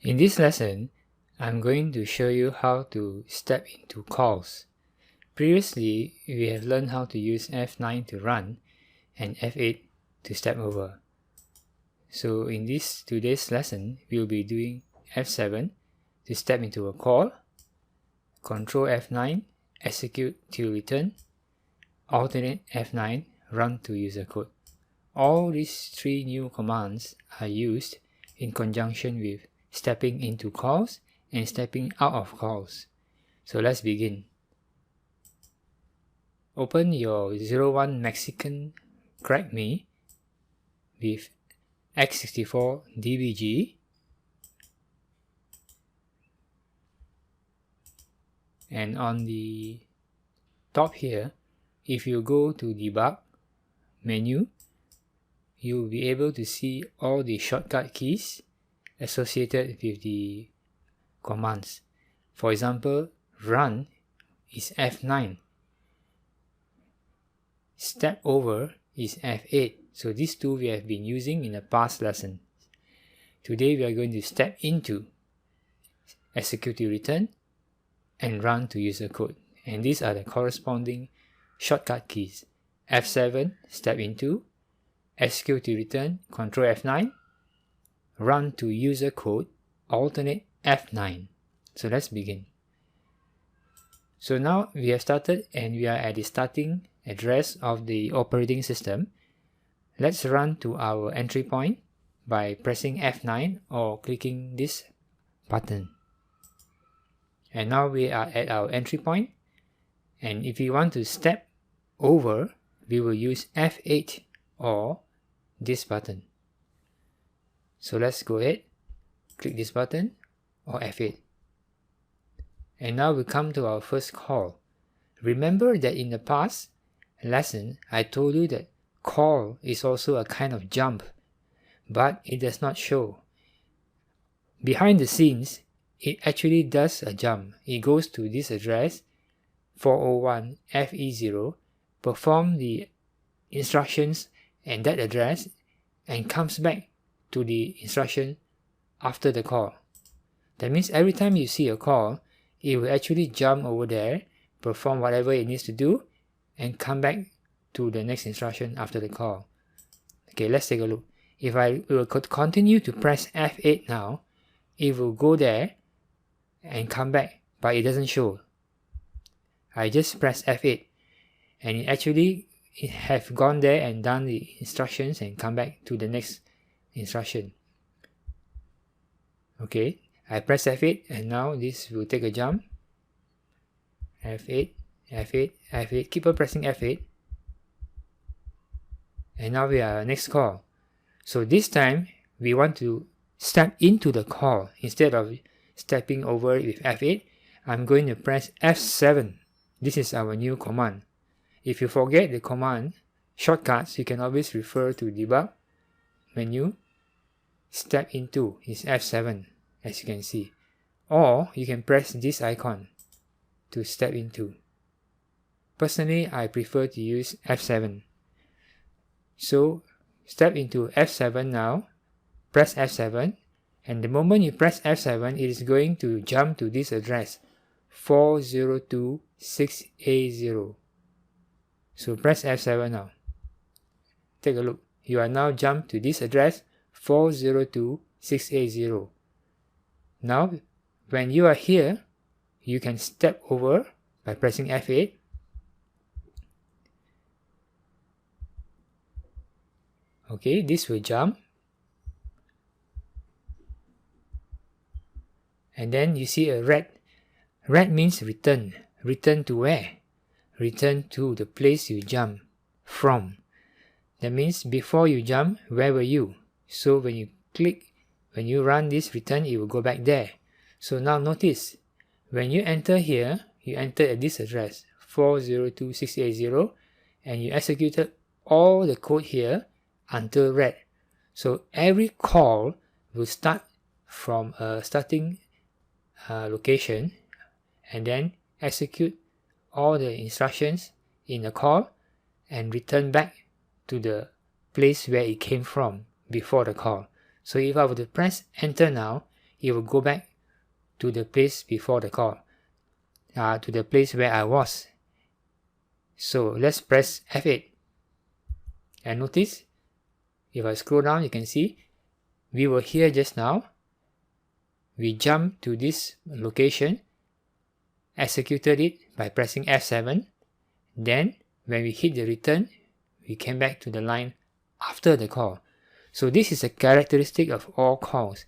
In this lesson, I'm going to show you how to step into calls. Previously, we have learned how to use F9 to run and F8 to step over. So in today's lesson, we'll be doing F7 to step into a call, Control F9, execute till return, alternate F9, run to user code. All these three new commands are used in conjunction with stepping into calls and stepping out of calls. So let's begin. Open your 01 Mexican Crack Me with x64 DBG and on the top here, if you go to debug menu, you'll be able to see all the shortcut keys associated with the commands. For example, run is F9, step over is F8. So these two we have been using in the past lesson. Today we are going to step into, execute to return, and run to user code. And these are the corresponding shortcut keys. F7, step into, execute to return, Control F9, run to user code, alternate F9. So let's begin. So now we have started and we are at the starting address of the operating system. Let's run to our entry point by pressing F9 or clicking this button. And now we are at our entry point, and if we want to step over, we will use F8 or this button. So let's go ahead, click this button or F8. And now we come to our first call. Remember that in the past lesson, I told you that call is also a kind of jump, but it does not show. Behind the scenes, it actually does a jump. It goes to this address, 401 FE0, perform the instructions and that address, and comes back to the instruction after the call. That means every time you see a call, it will actually jump over there, perform whatever it needs to do, and come back to the next instruction after the call. Okay, let's take a look. If I will continue to press F8 now, it will go there and come back, but it doesn't show. I just press F8 and it have gone there and done the instructions and come back to the next instruction. Okay, I press F8 and now this will take a jump. F8, F8, F8, keep on pressing F8. And now we are next call. So this time we want to step into the call. Instead of stepping over with F8, I'm going to press F7. This is our new command. If you forget the command shortcuts, you can always refer to debug menu. Step into is F7, as you can see. Or you can press this icon to step into. Personally, I prefer to use F7. So step into F7 now, press F7, and the moment you press F7, it is going to jump to this address, 4026A0. So press F7 now. Take a look. You are now jumped to this address, 4026A0. Now, when you are here, you can step over by pressing F8. Okay, this will jump. And then you see a red. Red means return. Return to where? Return to the place you jump from. That means before you jump, where were you? So when you run this return, it will go back there. So now notice, when you enter here, you enter at this address, 4026A0, and you executed all the code here until red. So every call will start from a starting location and then execute all the instructions in the call and return back to the place where it came from before the call. So if I were to press enter now, it will go back to the place before the call, to the place where I was. So let's press F8. And notice, if I scroll down, you can see we were here just now. We jumped to this location, executed it by pressing F7. Then, when we hit the return, we came back to the line after the call. So this is a characteristic of all calls.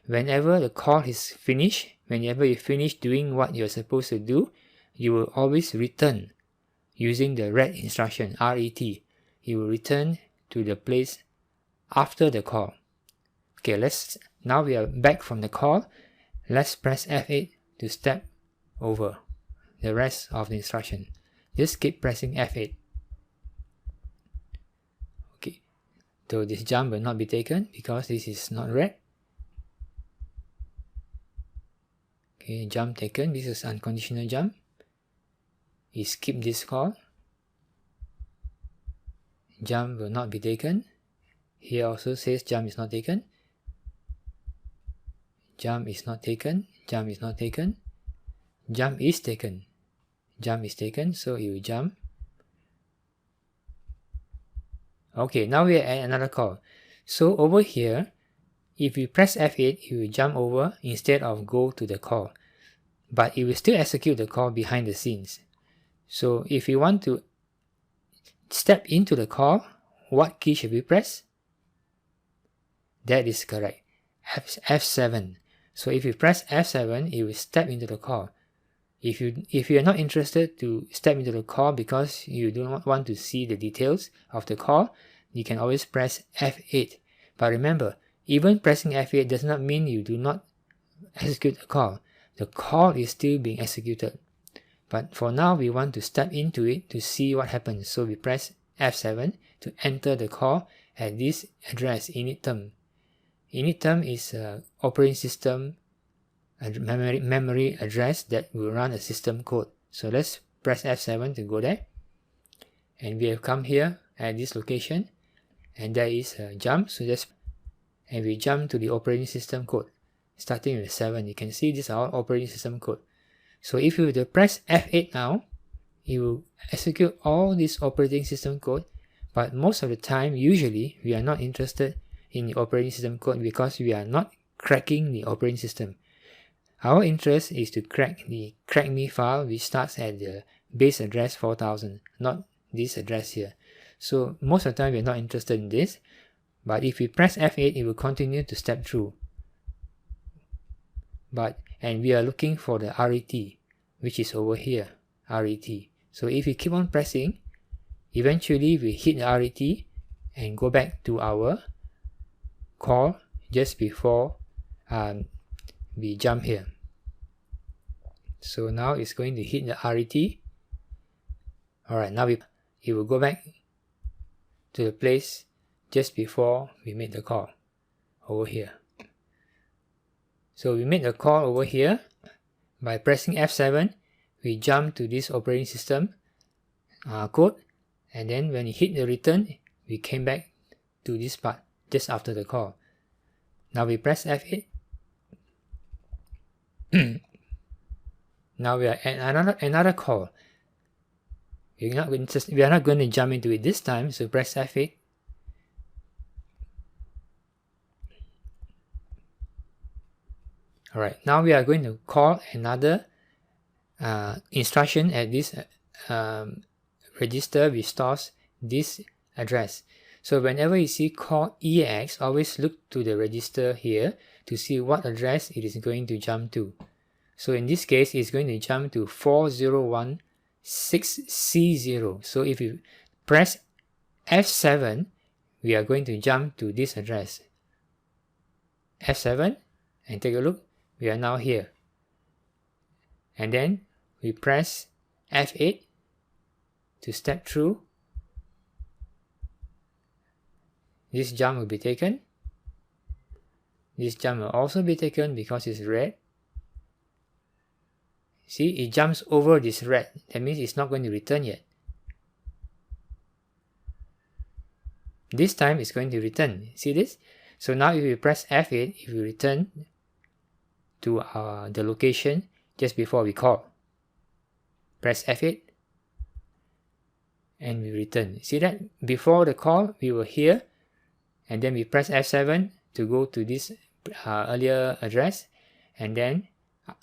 Whenever the call is finished, whenever you finish doing what you're supposed to do, you will always return using the RET instruction, RET. You will return to the place after the call. Okay, now we are back from the call. Let's press F8 to step over the rest of the instruction. Just keep pressing F8. Okay, so this jump will not be taken because this is not RET. Okay, jump taken. This is unconditional jump. You skip this call. Jump will not be taken. Here also says jump is not taken. Jump is not taken. Jump is not taken. Jump is taken. Jump is taken, so you jump. Okay, now we are at another call. So over here, if you press F8, you will jump over instead of go to the call. But it will still execute the call behind the scenes. So if you want to step into the call, what key should we press? That is correct. F7. So if you press F7, it will step into the call. If you are not interested to step into the call because you do not want to see the details of the call, you can always press F8. But remember, even pressing F8 does not mean you do not execute the call. The call is still being executed. But for now, we want to step into it to see what happens. So we press F7 to enter the call at this address, init term. Init term is an operating system memory address that will run a system code. So let's press F7 to go there. And we have come here at this location. And there is a jump. And we jump to the operating system code. Starting with 7. You can see these are all operating system code. So if you were to press F8 now, it will execute all this operating system code. But most of the time, usually, we are not interested in the operating system code because we are not cracking the operating system. Our interest is to crack the crackme file which starts at the base address 4000, not this address here. So most of the time we are not interested in this, but if we press F8 it will continue to step through. And we are looking for the RET, which is over here, RET. So if we keep on pressing, eventually we hit the RET and go back to our call just before we jump here. So now it's going to hit the RET. Alright, now it will go back to the place just before we made the call over here. So we made the call over here. By pressing F7, we jump to this operating system code, and then when we hit the return, we came back to this part just after the call. Now we press F8. Now we are at another call. We are not going to jump into it this time, so press F8. Alright, now we are going to call another instruction at this register which stores this address. So whenever you see call EAX, always look to the register here to see what address it is going to jump to. So in this case, it's going to jump to 4016C0. So if you press F7, we are going to jump to this address. F7, and take a look. We are now here. And then we press F8 to step through. This jump will be taken. This jump will also be taken because it's red. See, it jumps over this red. That means it's not going to return yet. This time it's going to return. See this? So now if we press F8, if we return, to the location just before we call. Press F8 and we return. See that? Before the call, we were here, and then we press F7 to go to this earlier address, and then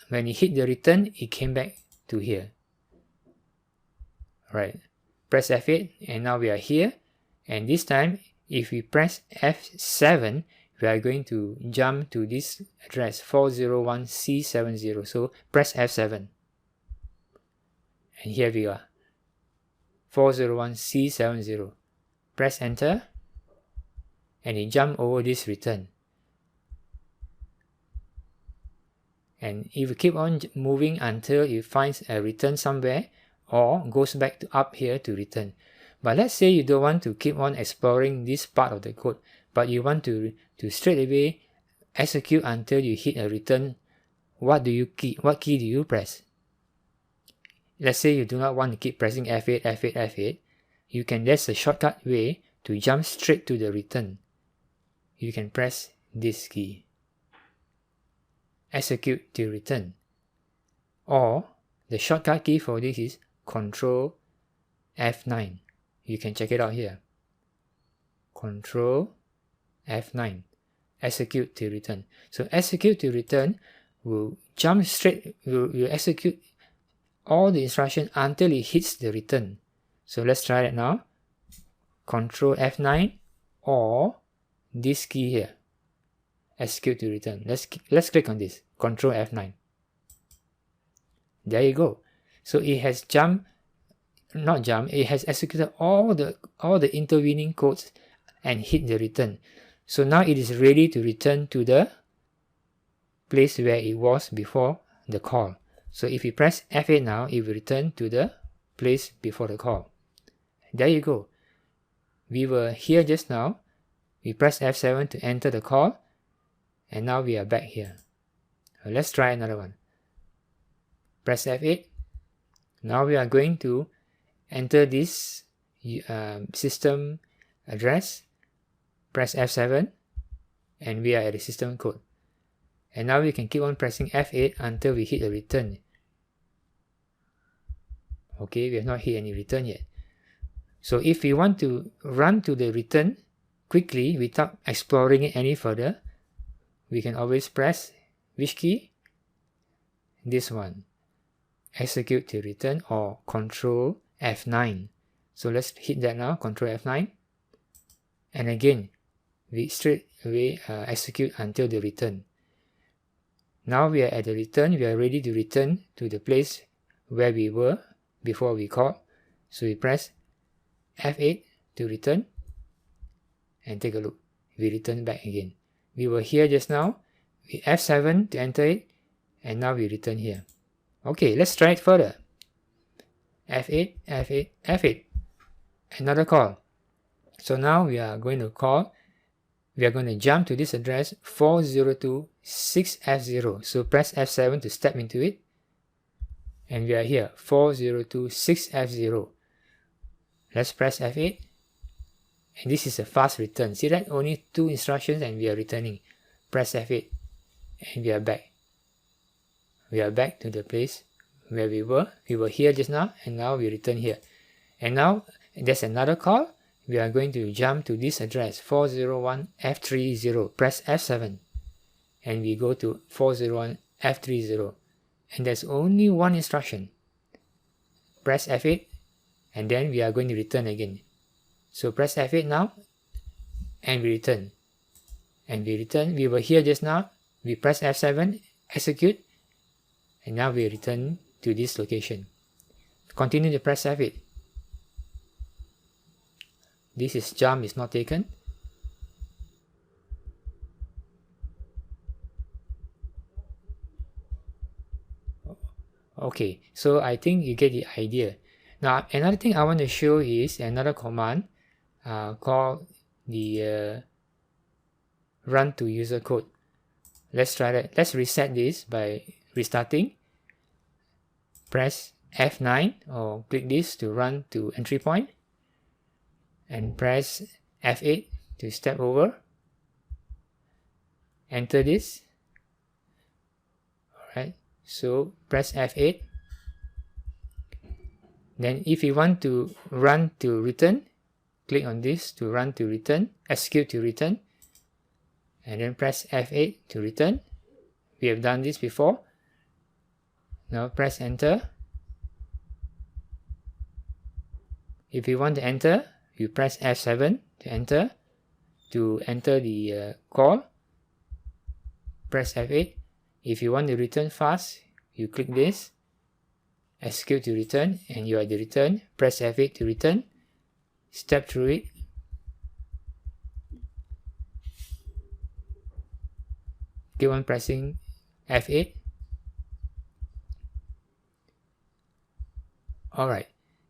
when it hit the return, it came back to here. Right. Press F8 and now we are here, and this time if we press F7, we are going to jump to this address 401C70. So press F7 and here we are, 401C70. Press enter and it jump over this return. And if you keep on moving until it finds a return somewhere or goes back to up here to return. But let's say you don't want to keep on exploring this part of the code, but you want to straight away execute until you hit a return. What key do you press? Let's say you do not want to keep pressing F8, F8, F8. You can, there's a shortcut way to jump straight to the return. You can press this key. Execute to return. Or the shortcut key for this is Control F9. You can check it out here. Control F9. Execute to return. So execute to return will jump straight, will execute all the instructions until it hits the return. So let's try that now. Control F9 or this key here. Execute to return. Let's click on this. Control F9. There you go. So it has it has executed all the intervening codes and hit the return. So now it is ready to return to the place where it was before the call. So if we press F8 now, it will return to the place before the call. There you go. We were here just now. We press F7 to enter the call, and now we are back here. Let's try another one. Press F8. Now we are going to enter this system address. Press F7 and we are at the system code. And now we can keep on pressing F8 until we hit the return. Okay, we have not hit any return yet. So if we want to run to the return quickly without exploring it any further, we can always press which key? This one. Execute to return or Control F9. So let's hit that now, Control F9. And again, we straight away execute until the return. Now we are at the return, we are ready to return to the place where we were before we called. So we press F8 to return and take a look. We return back again. We were here just now, we F7 to enter it, and now we return here. Okay, let's try it further. F8, F8, F8. Another call. So now we are going to call. We are going to jump to this address 4026F0. So press F7 to step into it. And we are here, 4026F0. Let's press F8. And this is a fast return. See that? Only 2 instructions and we are returning. Press F8. And we are back. We are back to the place where we were. We were here just now, and now we return here. And now there's another call. We are going to jump to this address 401F30. Press F7 and we go to 401F30. And there's only one instruction. Press F8 and then we are going to return again. So press F8 now and we return. And we return. We were here just now. We press F7, execute, and now we return to this location. Continue to press F8. This is jump is not taken. Okay, so I think you get the idea. Now another thing I want to show is another command called the run to user code. Let's try that. Let's reset this by restarting. Press F9 or click this to run to entry point. And press F8 to step over. Enter this. Alright, so press F8. Then if you want to run to return, click on this to run to return, execute to return, and then press F8 to return. We have done this before. Now press enter. If you want to enter, you press F7 to enter. To enter the call, press F8. If you want to return fast, you click this, execute to return, and you are at the return. Press F8 to return. Step through it. Keep on pressing F8. Alright,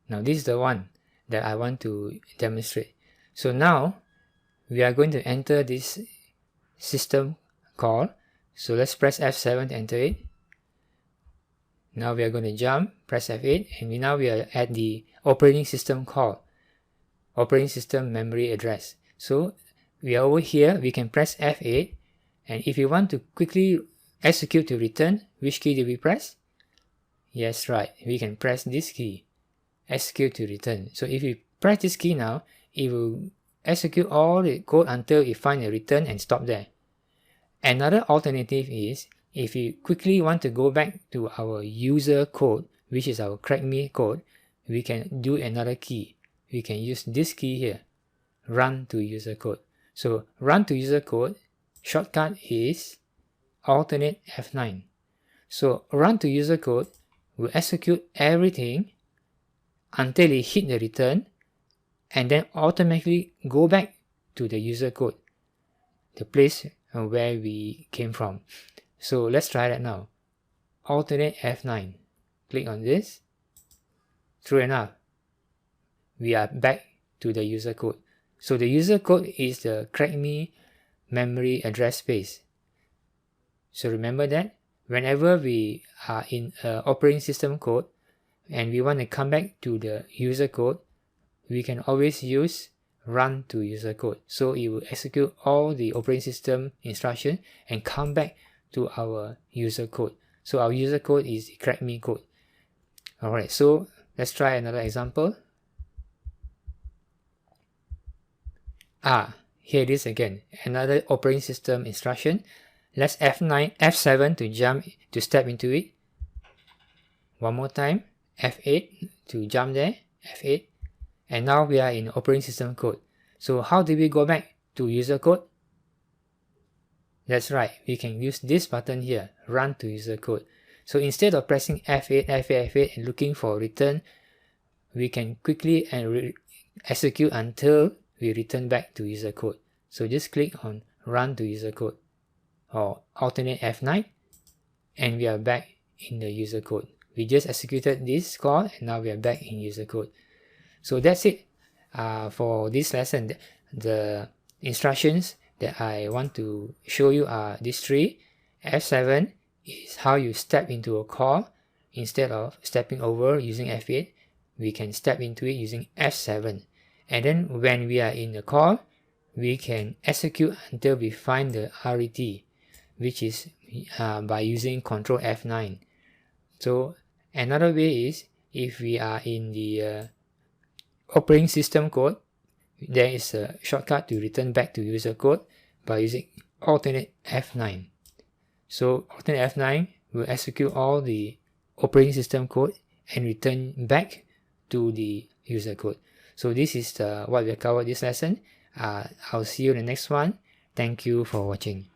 now this is the one that I want to demonstrate. So now we are going to enter this system call. So let's press F7 to enter it. Now we are going to jump, press F8, and now we are at the operating system call, operating system memory address. So we are over here, we can press F8, and if you want to quickly execute to return, which key do we press? Yes, right, we can press this key, execute to return. So if you press this key now, it will execute all the code until it finds a return and stop there. Another alternative is, if you quickly want to go back to our user code, which is our crackme code, we can do another key. We can use this key here, run to user code. So run to user code, shortcut is alternate F9. So run to user code will execute everything until it hit the return, and then automatically go back to the user code, the place where we came from. So let's try that now. Alternate F9. Click on this. True enough, we are back to the user code. So the user code is the crackme memory address space. So remember that whenever we are in operating system code and we want to come back to the user code, we can always use run to user code. So it will execute all the operating system instruction and come back to our user code. So our user code is the crackme code. Alright, so let's try another example. Here it is again, another operating system instruction. Let's F7 to jump, to step into it. One more time, F8 to jump there, F8. And now we are in operating system code. So how do we go back to user code? That's right, we can use this button here, run to user code. So instead of pressing F8, F8, F8 and looking for return, we can quickly execute until we return back to user code. So just click on run to user code or alternate F9 and we are back in the user code. We just executed this call and now we are back in user code. So that's it for this lesson. The instructions that I want to show you are these three. F7 is how you step into a call. Instead of stepping over using F8, we can step into it using F7. And then when we are in the call, we can execute until we find the RET, which is by using Ctrl F9. So another way is, if we are in the operating system code, there is a shortcut to return back to user code by using alternate F9. So alternate F9 will execute all the operating system code and return back to the user code. So this is what we have covered this lesson. I'll see you in the next one. Thank you for watching.